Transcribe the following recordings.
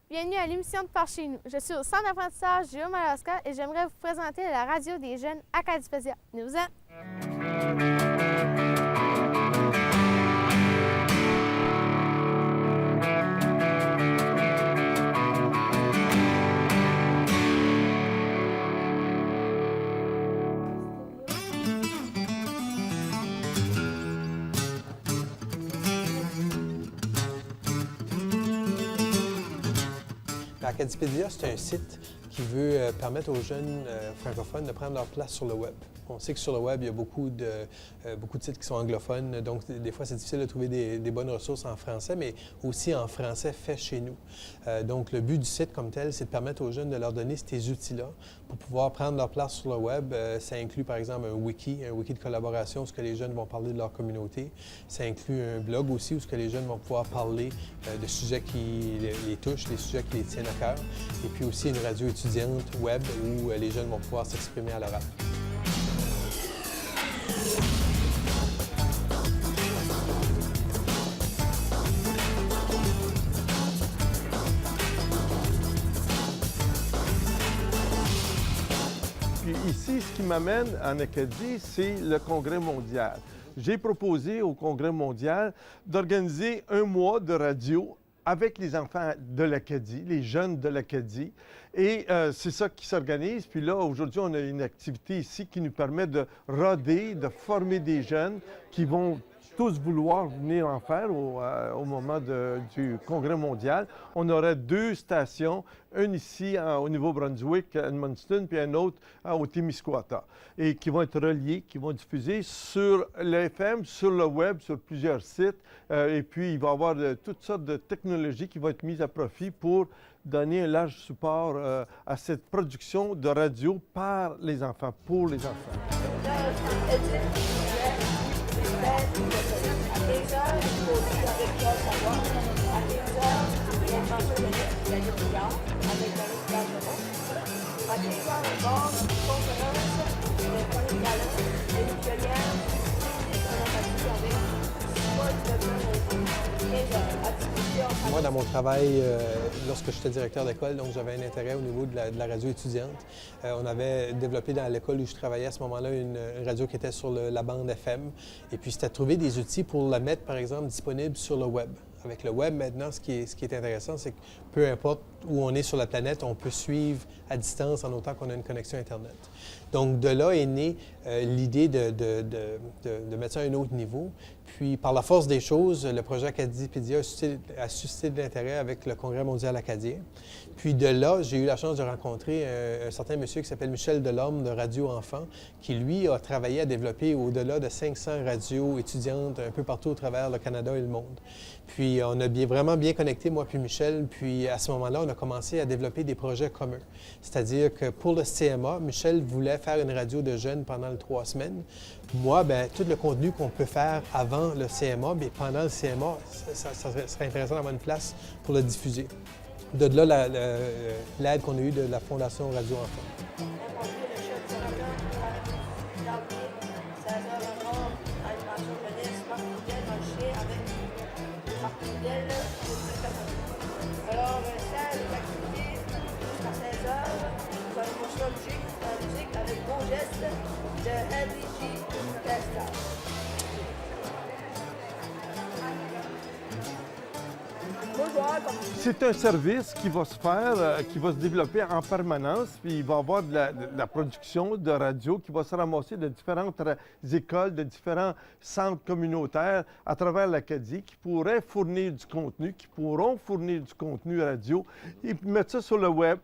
Bienvenue à l'émission de Par chez nous. Je suis au centre d'apprentissage du Haut-Madawaska et j'aimerais vous présenter la radio des jeunes Acadipédia. Venez-vous-en! Acadipédia, c'est un site qui veut permettre aux jeunes francophones de prendre leur place sur le web. On sait que sur le web, il y a beaucoup de sites qui sont anglophones, donc des fois, c'est difficile de trouver des bonnes ressources en français, mais aussi en français fait chez nous. Donc, le but du site comme tel, c'est de permettre aux jeunes de leur donner ces outils-là pour pouvoir prendre leur place sur le web. Ça inclut, par exemple, un wiki de collaboration, où ce que les jeunes vont parler de leur communauté. Ça inclut un blog aussi, où ce que les jeunes vont pouvoir parler de sujets qui les touchent, des sujets qui les tiennent à cœur. Et puis aussi une radio étudiante web, où les jeunes vont pouvoir s'exprimer à l'oral. Ici, ce qui m'amène en Acadie, c'est le Congrès mondial. J'ai proposé au Congrès mondial d'organiser un mois de radio avec les enfants de l'Acadie, les jeunes de l'Acadie. Et c'est ça qui s'organise. Puis là, aujourd'hui, on a une activité ici qui nous permet de roder, de former des jeunes qui vont tous vouloir venir en faire au moment du Congrès mondial. On aurait 2 stations, une ici au Nouveau-Brunswick, à Edmundston, puis une autre au Témiscouata, et qui vont être reliées, qui vont diffuser sur l'FM, sur le web, sur plusieurs sites. Et puis, il va y avoir toutes sortes de technologies qui vont être mises à profit pour donner un large support à cette production de radio par les enfants, pour les enfants. Moi, dans mon travail, lorsque j'étais directeur d'école, donc j'avais un intérêt au niveau de la radio étudiante. On avait développé dans l'école où je travaillais à ce moment-là une radio qui était sur la bande FM. Et puis, c'était de trouver des outils pour la mettre, par exemple, disponible sur le web. Avec le web, maintenant, ce qui est intéressant, c'est que peu importe où on est sur la planète, on peut suivre à distance en autant qu'on a une connexion Internet. Donc, de là est née l'idée de mettre ça à un autre niveau. Puis, par la force des choses, le projet Acadipédia a suscité de l'intérêt avec le Congrès mondial acadien. Puis, de là, j'ai eu la chance de rencontrer un certain monsieur qui s'appelle Michel Delorme de Radio Enfant, qui, lui, a travaillé à développer au-delà de 500 radios étudiantes un peu partout au travers le Canada et le monde. Puis, on a vraiment bien connecté, moi puis Michel. Puis, à ce moment-là, on a commencé à développer des projets communs. C'est-à-dire que pour le CMA, Michel voulait faire une radio de jeunes pendant les 3 semaines. Moi, bien, tout le contenu qu'on peut faire avant le CMA, bien, pendant le CMA, ça serait intéressant d'avoir une place pour le diffuser. De là, l'aide qu'on a eue de la Fondation Radio Enfant. Alors, ça, les activités, jusqu'à 16h, nous allons continuer la musique avec Beau Geste de Henry G. Testa. C'est un service qui va se faire, qui va se développer en permanence, puis il va y avoir de la production de radio qui va se ramasser de différentes écoles, de différents centres communautaires à travers l'Acadie qui pourraient fournir du contenu, qui pourront fournir du contenu radio et mettre ça sur le web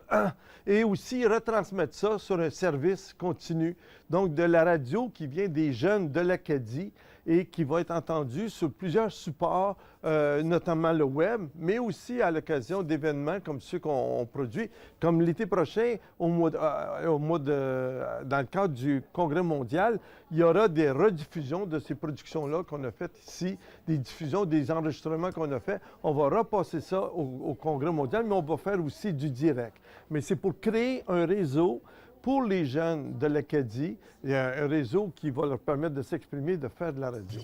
et aussi retransmettre ça sur un service continu. Donc, de la radio qui vient des jeunes de l'Acadie et qui va être entendu sur plusieurs supports, notamment le web, mais aussi à l'occasion d'événements comme ceux qu'on produit. Comme l'été prochain, dans le cadre du Congrès mondial, il y aura des rediffusions de ces productions-là qu'on a faites ici, des diffusions, des enregistrements qu'on a faits. On va repasser ça au Congrès mondial, mais on va faire aussi du direct. Mais c'est pour créer un réseau pour les jeunes de l'Acadie, il y a un réseau qui va leur permettre de s'exprimer, de faire de la radio.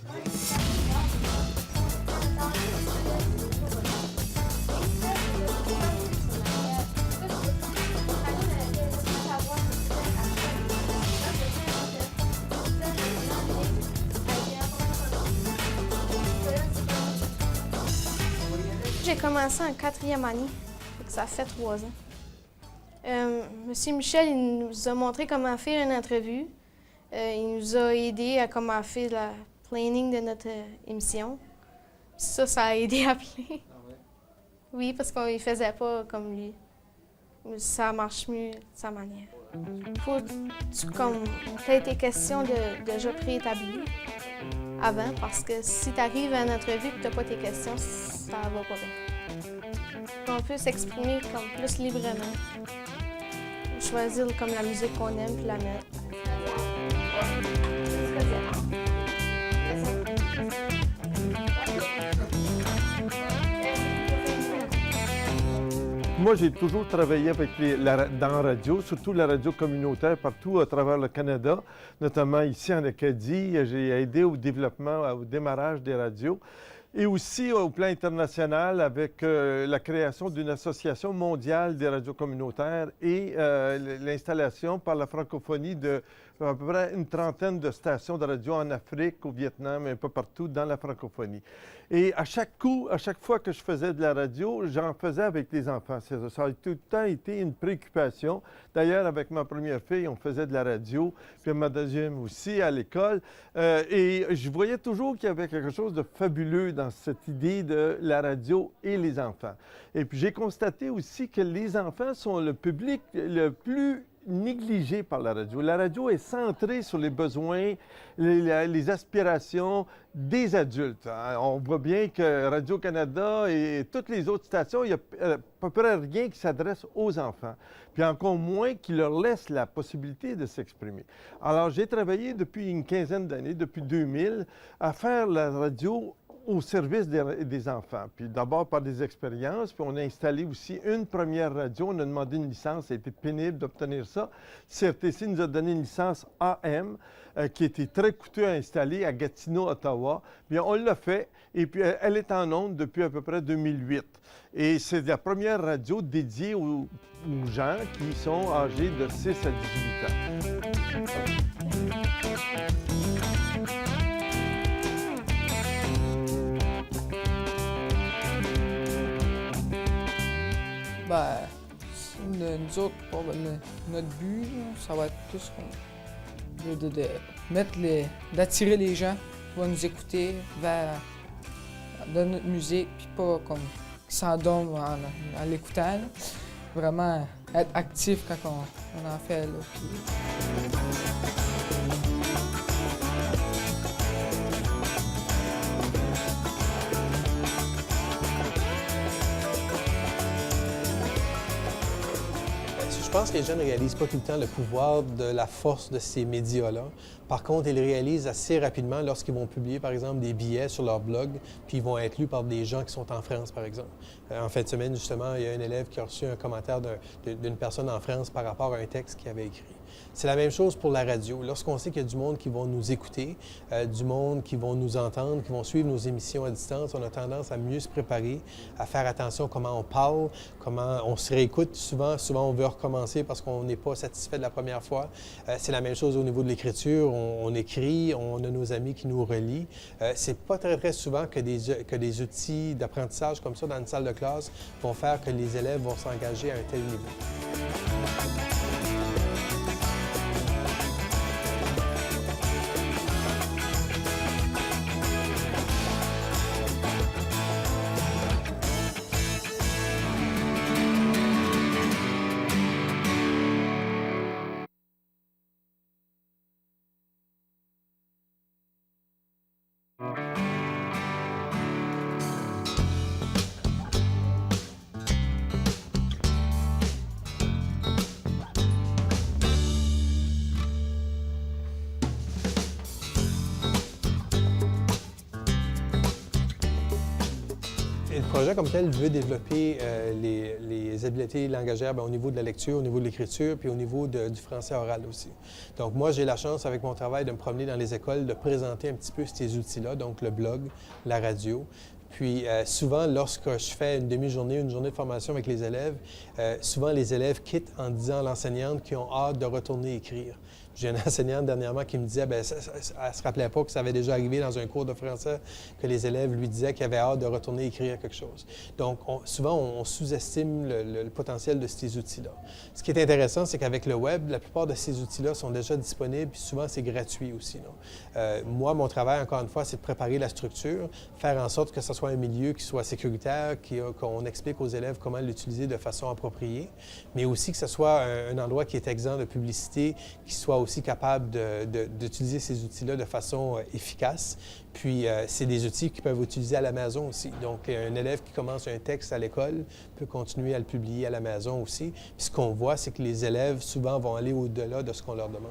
j'ai commencé en 4e année, fait que ça fait 3 ans. Monsieur Michel, il nous a montré comment faire une entrevue. Il nous a aidé à comment faire le planning de notre émission. Ça a aidé à planer. Ah ouais? Oui, parce qu'on ne faisait pas comme lui. Ça marche mieux de sa manière. Faut comme t'aies tes questions déjà préétablies avant, parce que si tu arrives à une entrevue et que tu n'as pas tes questions, ça va pas bien. On peut s'exprimer comme plus librement. Choisir comme la musique qu'on aime puis la mettre. Moi, j'ai toujours travaillé avec dans la radio, surtout la radio communautaire partout à travers le Canada, notamment ici en Acadie. J'ai aidé au développement, au démarrage des radios. Et aussi au plan international avec la création d'une association mondiale des radios communautaires et l'installation par la francophonie de à peu près une trentaine de stations de radio en Afrique, au Vietnam, un peu partout dans la francophonie. Et à chaque fois que je faisais de la radio, j'en faisais avec les enfants. Ça a tout le temps été une préoccupation. D'ailleurs, avec ma première fille, on faisait de la radio, puis ma deuxième aussi à l'école. Et je voyais toujours qu'il y avait quelque chose de fabuleux dans cette idée de la radio et les enfants. Et puis j'ai constaté aussi que les enfants sont le public le plus négligé par la radio. La radio est centrée sur les besoins, les aspirations des adultes. On voit bien que Radio-Canada et toutes les autres stations, il n'y a à peu près rien qui s'adresse aux enfants, puis encore moins qui leur laisse la possibilité de s'exprimer. Alors, j'ai travaillé depuis une quinzaine d'années, depuis 2000, à faire la radio au service des enfants. Puis d'abord par des expériences, puis on a installé aussi une première radio. On a demandé une licence, ça a été pénible d'obtenir ça. CRTC nous a donné une licence AM qui était très coûteuse à installer à Gatineau, Ottawa. Bien, on l'a fait et puis elle est en ondes depuis à peu près 2008. Et c'est la première radio dédiée aux gens qui sont âgés de 6 à 18 ans. Ben, nous autres, notre but, ça va être plus de mettre d'attirer les gens qui vont nous écouter vers notre musique, puis pas comme qu'ils s'endorment en l'écoutant. Vraiment être actif quand on en fait. Là, puis... Je pense que les gens ne réalisent pas tout le temps le pouvoir de la force de ces médias-là. Par contre, ils réalisent assez rapidement lorsqu'ils vont publier, par exemple, des billets sur leur blog, puis ils vont être lus par des gens qui sont en France, par exemple. En fin de semaine, justement, il y a un élève qui a reçu un commentaire d'une personne en France par rapport à un texte qu'il avait écrit. C'est la même chose pour la radio. Lorsqu'on sait qu'il y a du monde qui vont nous écouter, du monde qui vont nous entendre, qui vont suivre nos émissions à distance, on a tendance à mieux se préparer, à faire attention à comment on parle, comment on se réécoute. Souvent, on veut recommencer parce qu'on n'est pas satisfait de la première fois. C'est la même chose au niveau de l'écriture. On écrit, on a nos amis qui nous relient. C'est pas très souvent que des outils d'apprentissage comme ça dans une salle de classe vont faire que les élèves vont s'engager à un tel niveau. Le projet comme tel veut développer les habiletés langagières au niveau de la lecture, au niveau de l'écriture, puis au niveau du français oral aussi. Donc moi, j'ai la chance, avec mon travail, de me promener dans les écoles, de présenter un petit peu ces outils-là, donc le blog, la radio. Puis souvent, lorsque je fais une demi-journée, une journée de formation avec les élèves, souvent les élèves quittent en disant à l'enseignante qu'ils ont hâte de retourner écrire. J'ai une enseignante dernièrement qui me disait qu'elle ne se rappelait pas que ça avait déjà arrivé dans un cours de français, que les élèves lui disaient qu'ils avaient hâte de retourner écrire quelque chose. Donc, souvent, on sous-estime le potentiel de ces outils-là. Ce qui est intéressant, c'est qu'avec le web, la plupart de ces outils-là sont déjà disponibles, puis souvent, c'est gratuit aussi. Moi, mon travail, encore une fois, c'est de préparer la structure, faire en sorte que ce soit un milieu qui soit sécuritaire, qu'on explique aux élèves comment l'utiliser de façon appropriée, mais aussi que ce soit un endroit qui est exempt de publicité, qui soit aussi capable d'utiliser ces outils-là de façon efficace. Puis, c'est des outils qu'ils peuvent utiliser à la maison aussi. Donc, un élève qui commence un texte à l'école peut continuer à le publier à la maison aussi. Puis, ce qu'on voit, c'est que les élèves, souvent, vont aller au-delà de ce qu'on leur demande.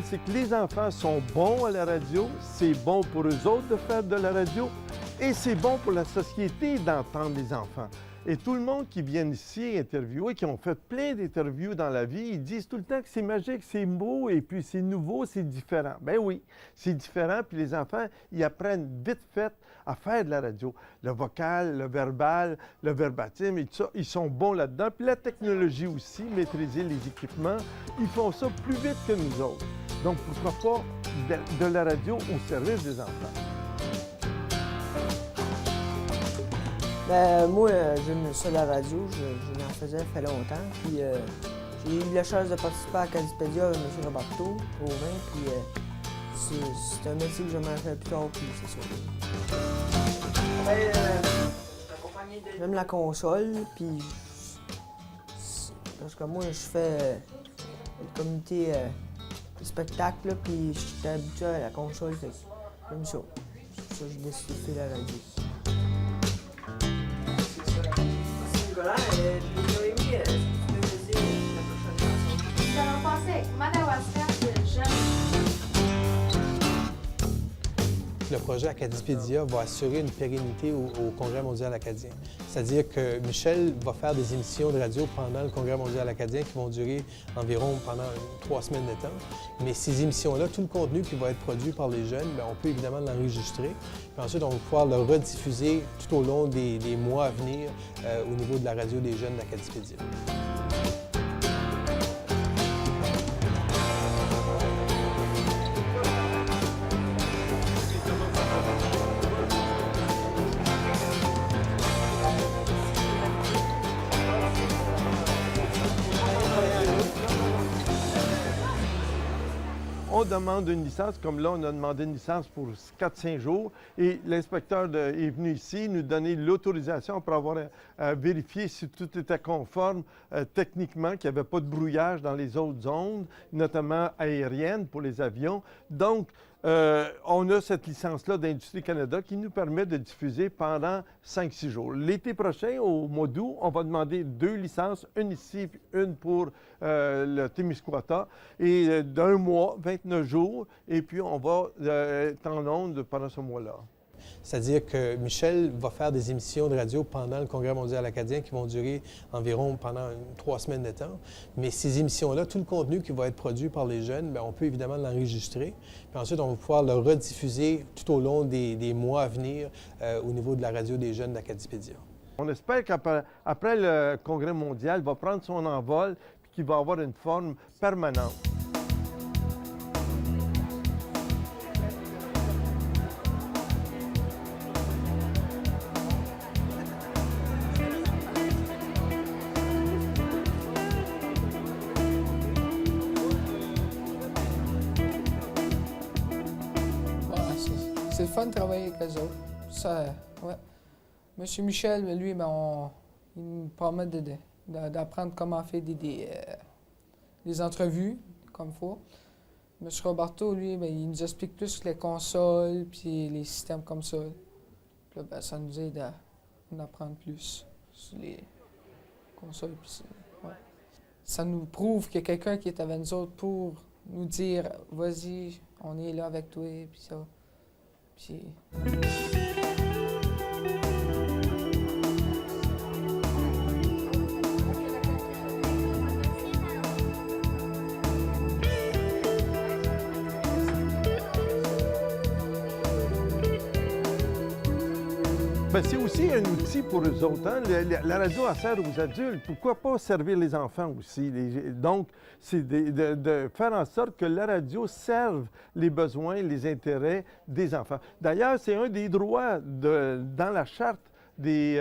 C'est que les enfants sont bons à la radio, c'est bon pour eux autres de faire de la radio et c'est bon pour la société d'entendre les enfants. Et tout le monde qui vient ici interviewer, qui ont fait plein d'interviews dans la vie, ils disent tout le temps que c'est magique, c'est beau et puis c'est nouveau, c'est différent. Ben oui, c'est différent, puis les enfants, ils apprennent vite fait à faire de la radio. Le vocal, le verbal, le verbatim et tout ça, ils sont bons là-dedans. Puis la technologie aussi, maîtriser les équipements, ils font ça plus vite que nous autres. Donc pourquoi pas de la radio au service des enfants? Ben, moi, j'aime ça la radio, je l'en faisais, ça fait longtemps. Puis j'ai eu la chance de participer à Acadipédia avec M. Roberto, au vin, puis c'est un métier que j'aimerais faire plus tard, puis c'est ça. J'aime la console, puis parce que moi, je fais le comité de spectacle, puis j'étais habitué à la console, j'aime ça. C'est ça que j'ai décidé de faire la radio. Ça va passer avec Madawaska de jeunes. Le projet Acadipédia va assurer une pérennité au Congrès mondial acadien. C'est-à-dire que Michel va faire des émissions de radio pendant le Congrès mondial acadien qui vont durer environ pendant 3 semaines de temps. Mais ces émissions-là, tout le contenu qui va être produit par les jeunes, bien, on peut évidemment l'enregistrer. Puis ensuite, on va pouvoir le rediffuser tout au long des mois à venir au niveau de la radio des jeunes d'Acadipédia. On demande une licence, comme là, on a demandé une licence pour 4-5 jours, et l'inspecteur est venu ici nous donner l'autorisation pour avoir vérifié si tout était conforme techniquement, qu'il n'y avait pas de brouillage dans les autres zones, notamment aériennes pour les avions. Donc, on a cette licence-là d'Industrie Canada qui nous permet de diffuser pendant 5-6 jours. L'été prochain, au mois d'août, on va demander 2 licences, une ici puis une pour le Témiscouata, et d'un mois, 29 jours, et puis on va être en ondes pendant ce mois-là. C'est-à-dire que Michel va faire des émissions de radio pendant le Congrès mondial acadien qui vont durer environ pendant 3 semaines de temps. Mais ces émissions-là, tout le contenu qui va être produit par les jeunes, bien, on peut évidemment l'enregistrer. Puis ensuite, on va pouvoir le rediffuser tout au long des mois à venir au niveau de la radio des jeunes d'Acadipédia. On espère qu'après le Congrès mondial, il va prendre son envol et qu'il va avoir une forme permanente. C'est le fun de travailler avec eux autres. Ça, ouais. Monsieur Michel, lui, ben, il nous permet d'apprendre comment faire des entrevues, comme il faut. Monsieur Roberto, lui, ben, il nous explique plus les consoles puis les systèmes comme ça. Puis là, ben, ça nous aide à en apprendre plus sur les consoles. Puis ouais. Ça nous prouve qu'il y a quelqu'un qui est avec nous autres pour nous dire « Vas-y, on est là avec toi », puis ça. Puis... Ben, c'est aussi un outil pour eux autres. Hein? La radio, elle sert aux adultes. Pourquoi pas servir les enfants aussi? Donc, c'est de faire en sorte que la radio serve les besoins, les intérêts des enfants. D'ailleurs, c'est un des droits dans la Charte des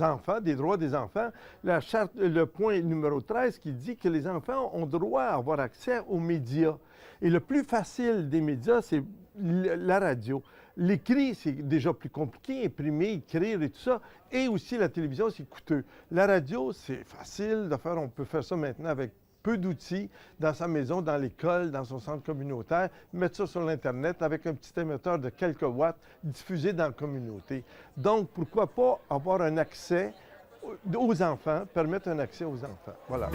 enfants, des droits des enfants, la charte, le point numéro 13 qui dit que les enfants ont droit à avoir accès aux médias. Et le plus facile des médias, c'est la radio. L'écrit, c'est déjà plus compliqué, imprimer, écrire et tout ça. Et aussi la télévision, c'est coûteux. La radio, c'est facile de faire. On peut faire ça maintenant avec peu d'outils dans sa maison, dans l'école, dans son centre communautaire, mettre ça sur l'Internet avec un petit émetteur de quelques watts, diffusé dans la communauté. Donc, pourquoi pas avoir un accès aux enfants, permettre un accès aux enfants. Voilà.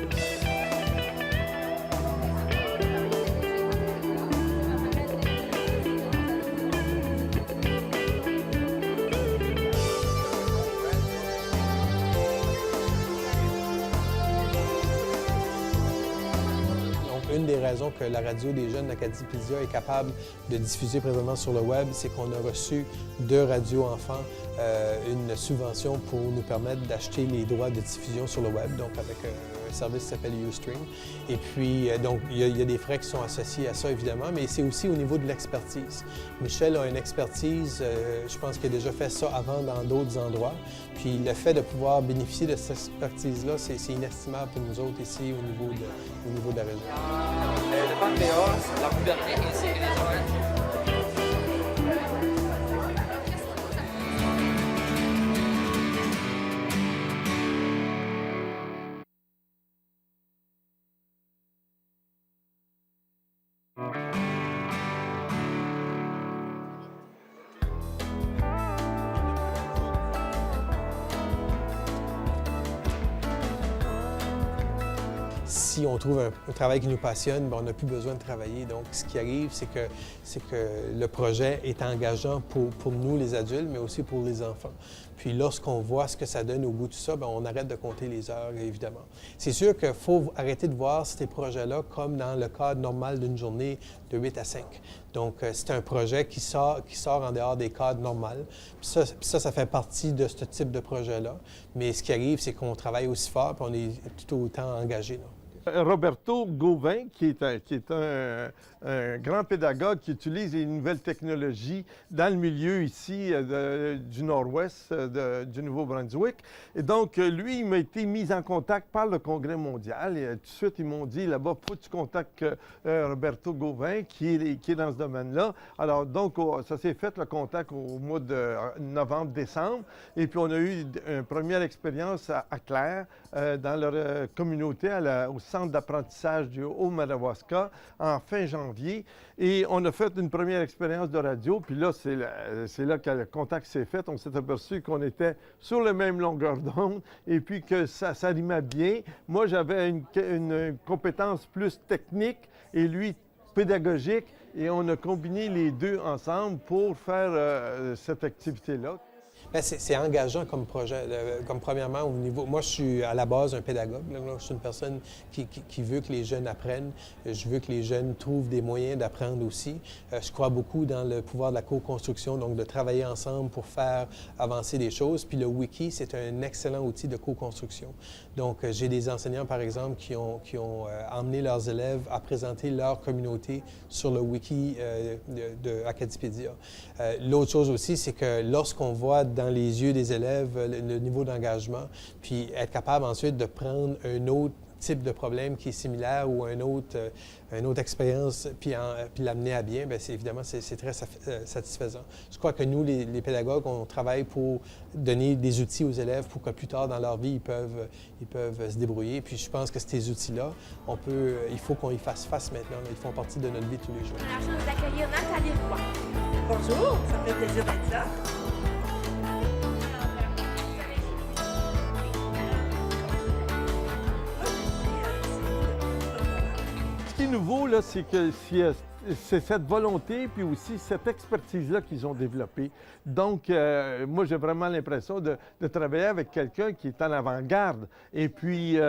Une des raisons que la radio des jeunes d'Acadipédia est capable de diffuser présentement sur le web, c'est qu'on a reçu de Radio Enfants une subvention pour nous permettre d'acheter les droits de diffusion sur le web, donc avec un service qui s'appelle Ustream. Et puis, donc, il y a des frais qui sont associés à ça, évidemment, mais c'est aussi au niveau de l'expertise. Michel a une expertise, je pense qu'il a déjà fait ça avant dans d'autres endroits. Puis le fait de pouvoir bénéficier de cette expertise-là, c'est inestimable pour nous autres ici au niveau de la région. Le pancréas, la puberté ainsi que les oreilles. Si on trouve un travail qui nous passionne, bien, on n'a plus besoin de travailler. Donc, ce qui arrive, c'est que le projet est engageant pour nous, les adultes, mais aussi pour les enfants. Puis lorsqu'on voit ce que ça donne au bout de tout ça, bien, on arrête de compter les heures, évidemment. C'est sûr qu'il faut arrêter de voir ces projets-là comme dans le cadre normal d'une journée de 8 à 5. Donc, c'est un projet qui sort en dehors des cadres normaux. Puis ça fait partie de ce type de projet-là. Mais ce qui arrive, c'est qu'on travaille aussi fort, puis on est tout autant engagé. Roberto Gauvin, qui est un grand pédagogue qui utilise les nouvelles technologies dans le milieu ici du nord-ouest du Nouveau-Brunswick. Et donc, lui, il m'a été mis en contact par le Congrès mondial. Et tout de suite, ils m'ont dit, là-bas, faut que tu contactes Roberto Gauvin, qui est dans ce domaine-là. Alors, donc, ça s'est fait, le contact, au mois de novembre-décembre. Et puis, on a eu une première expérience à Clare, dans leur communauté, au centre d'apprentissage du Haut-Madawaska, en fin janvier. Et on a fait une première expérience de radio. Puis là, c'est là que le contact s'est fait. On s'est aperçu qu'on était sur la même longueur d'onde et puis que ça rimait bien. Moi, j'avais une compétence plus technique et lui, pédagogique. Et on a combiné les deux ensemble pour faire cette activité-là. Bien, c'est engageant comme projet. Comme premièrement, au niveau... Moi, je suis à la base un pédagogue. Là, je suis une personne qui veut que les jeunes apprennent. Je veux que les jeunes trouvent des moyens d'apprendre aussi. Je crois beaucoup dans le pouvoir de la co-construction, donc de travailler ensemble pour faire avancer des choses. Puis le Wiki, c'est un excellent outil de co-construction. Donc, j'ai des enseignants, par exemple, qui ont emmené leurs élèves à présenter leur communauté sur le Wiki de Acadipédia. L'autre chose aussi, c'est que lorsqu'on voit dans les yeux des élèves le niveau d'engagement, puis être capable ensuite de prendre un autre type de problème qui est similaire ou une autre expérience, puis l'amener à bien, bien, évidemment, c'est très satisfaisant. Je crois que nous, les pédagogues, on travaille pour donner des outils aux élèves pour que plus tard dans leur vie, ils peuvent se débrouiller. Puis je pense que ces outils-là, il faut qu'on y fasse face maintenant. Ils font partie de notre vie tous les jours. On a la chance d'accueillir Nathalie Roy. Bonjour, ça me fait plaisir d'être là. Ce qui est nouveau, là, c'est que c'est cette volonté, puis aussi cette expertise-là qu'ils ont développée. Donc, moi, j'ai vraiment l'impression de travailler avec quelqu'un qui est en avant-garde. Et puis,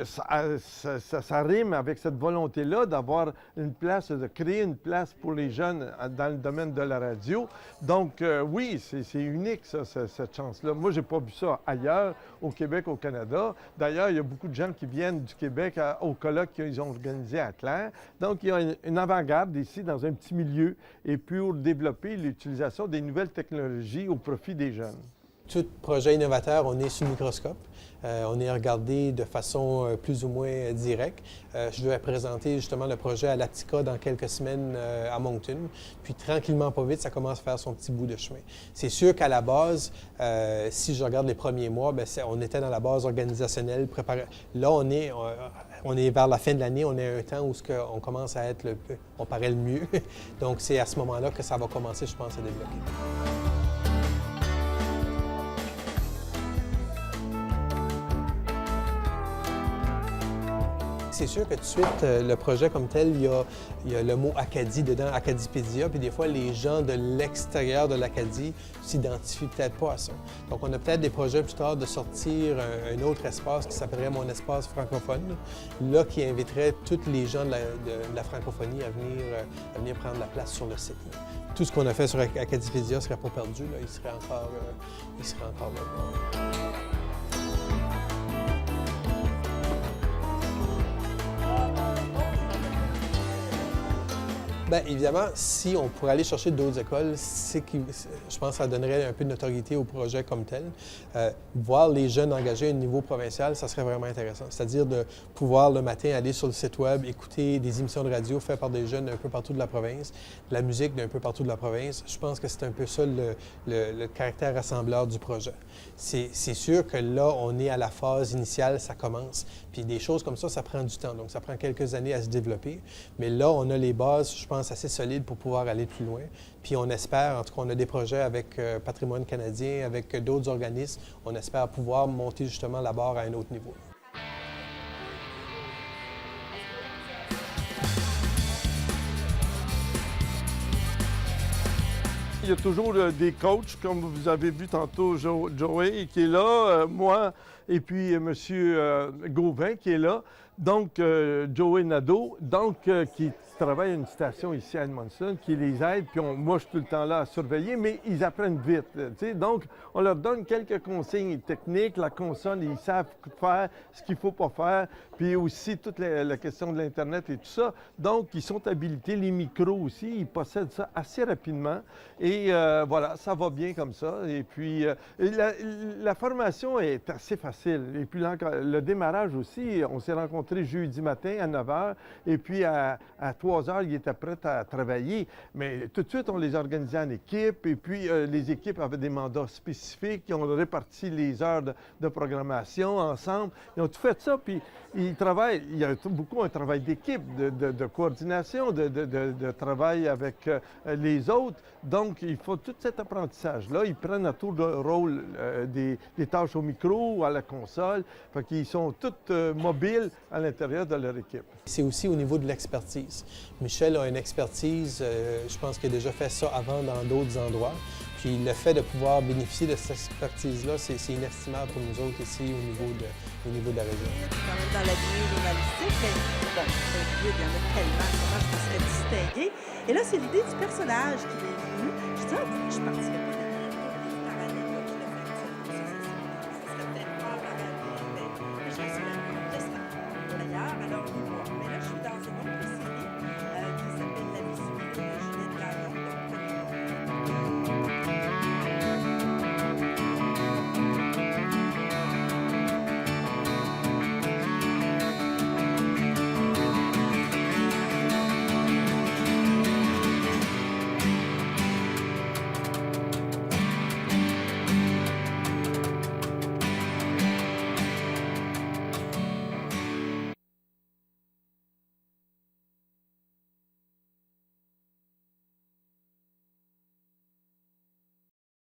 ça rime avec cette volonté-là d'avoir une place, de créer une place pour les jeunes dans le domaine de la radio. Donc, oui, c'est unique, ça, cette chance-là. Moi, j'ai pas vu ça ailleurs, au Québec, au Canada. D'ailleurs, il y a beaucoup de gens qui viennent du Québec au colloque qu'ils ont organisé à Clare. Donc, il y a une avant-garde ici, dans un petit milieu, et puis pour développer l'utilisation des nouvelles technologies au profit des jeunes. Tout projet innovateur, on est sous le microscope. On est regardé de façon plus ou moins directe. Je vais présenter justement le projet à l'Attica dans quelques semaines à Moncton. Puis tranquillement, pas vite, ça commence à faire son petit bout de chemin. C'est sûr qu'à la base, si je regarde les premiers mois, bien, on était dans la base organisationnelle, préparée. Là, on est vers la fin de l'année, on est à un temps où on commence à être on paraît le mieux. Donc c'est à ce moment-là que ça va commencer, je pense, à débloquer. C'est sûr que tout de suite, le projet comme tel, il y a le mot Acadie dedans, Acadipédia, puis des fois, les gens de l'extérieur de l'Acadie ne s'identifient peut-être pas à ça. Donc, on a peut-être des projets plus tard de sortir un autre espace qui s'appellerait Mon espace francophone, là, qui inviterait tous les gens de la francophonie à venir prendre la place sur le site. Là. Tout ce qu'on a fait sur Acadipédia ne serait pas perdu, là. Il serait encore là. Bien, évidemment, si on pourrait aller chercher d'autres écoles, je pense que ça donnerait un peu de notoriété au projet comme tel. Voir les jeunes engagés à un niveau provincial, ça serait vraiment intéressant. C'est-à-dire de pouvoir le matin aller sur le site web, écouter des émissions de radio faites par des jeunes d'un peu partout de la province, de la musique d'un peu partout de la province. Je pense que c'est un peu ça le caractère rassembleur du projet. C'est sûr que là, on est à la phase initiale, ça commence. Puis des choses comme ça prend du temps. Donc, ça prend quelques années à se développer. Mais là, on a les bases, je pense, assez solides pour pouvoir aller plus loin. Puis on espère, en tout cas, on a des projets avec Patrimoine canadien, avec d'autres organismes. On espère pouvoir monter justement la barre à un autre niveau. Il y a toujours des coachs, comme vous avez vu tantôt, Joey qui est là, moi, et puis M. Gauvin qui est là. Donc, Joey Nadeau, qui travaille à une station ici à Edmundston, qui les aide, puis moi, je suis tout le temps là à surveiller, mais ils apprennent vite. Donc, on leur donne quelques consignes techniques, la console, ils savent faire ce qu'il ne faut pas faire, puis aussi toute la question de l'Internet et tout ça. Donc, ils sont habilités, les micros aussi, ils possèdent ça assez rapidement. Et voilà, ça va bien comme ça. Et puis, la formation est assez facile. Et puis, le démarrage aussi, on s'est rencontrés jeudi matin à 9 h, et puis à 3 h, ils étaient prêts à travailler. Mais tout de suite, on les organisait en équipe, et puis les équipes avaient des mandats spécifiques, ils ont réparti les heures de programmation ensemble. Ils ont tout fait ça, puis ils travaillent. Il y a beaucoup un travail d'équipe, de coordination, de travail avec les autres. Donc, il faut tout cet apprentissage-là. Ils prennent à tour de rôle des tâches au micro ou à la console. Fait qu'ils sont tous mobiles à l'intérieur de leur équipe. C'est aussi au niveau de l'expertise. Michel a une expertise, je pense qu'il a déjà fait ça avant dans d'autres endroits. Puis le fait de pouvoir bénéficier de cette expertise-là, c'est inestimable pour nous autres ici au niveau de la région. Quand même dans la lignée journalistique, mais bon, il y en a tellement, comment je me serais distinguée. Et là, c'est l'idée du personnage qui m'est venue. Je dis, je partirais